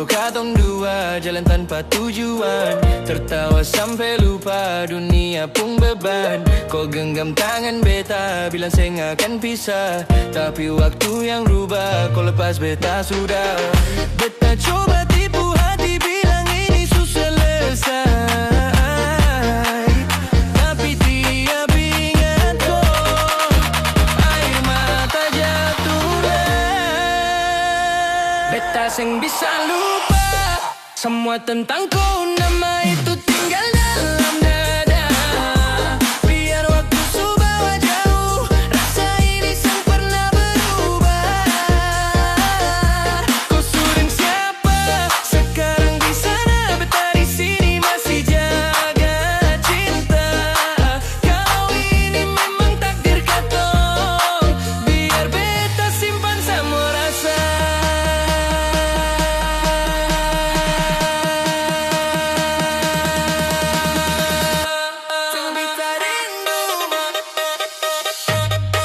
Jodoh katong dua, jalan tanpa tujuan. Tertawa sampai lupa dunia pun beban. Kau genggam tangan beta, bilang saya akan pisah. Tapi waktu yang rubah, kau lepas beta sudah. Beta coba tipu hati, bilang ini susah selesai. Tapi tiap ingat kau, air mata jatuh. Beta seng bisa lupa semua tentang kau, nama itu tinggal dalam dada. Biar waktu subawa jauh, rasa ini sang pernah berubah. Kau sudah siapa? Sekarang di sana, beta di sini masih jaga cinta. Kalau ini memang takdir katong, biar beta simpan semua rasa.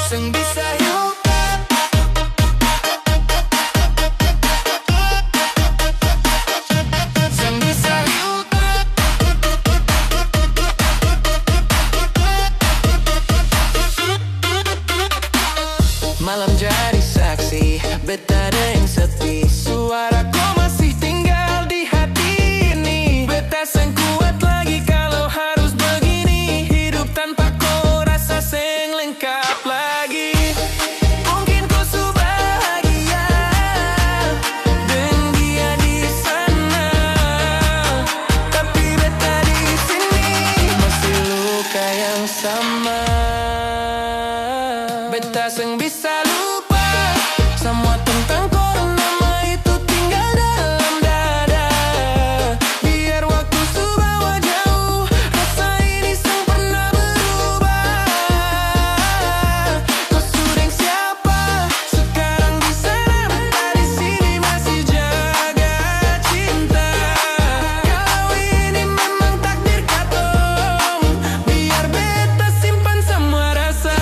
Seng bisa yuk, seng bisa yuk. Malam jadi saksi, beta ada yang sepi. Suara kau masih tinggal di hati ini. Beta seng kuat lagi kalau harus begini. Hidup tanpa kau rasa seng lengkap lagi. Mungkin kau sudah bahagia dengan dia di sana, tapi beta di sini masih luka yang sama. Beta seng bisa lupa semua tentang kau, nama itu tinggal dalam dada. Biar waktu subawa jauh, rasa ini sang pernah berubah. Kau sudah siapa? Sekarang di sana, beta di sini masih jaga cinta. Kalau ini memang takdir katong, biar beta simpan semua rasa.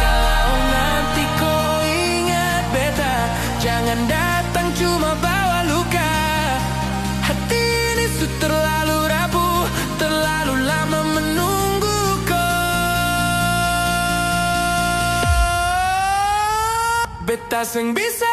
Kalau nanti kau ingat beta, jangan datang cuma bawa luka. Hati ini sudah terlalu rapuh, terlalu lama menunggu kau. Beta seng bisa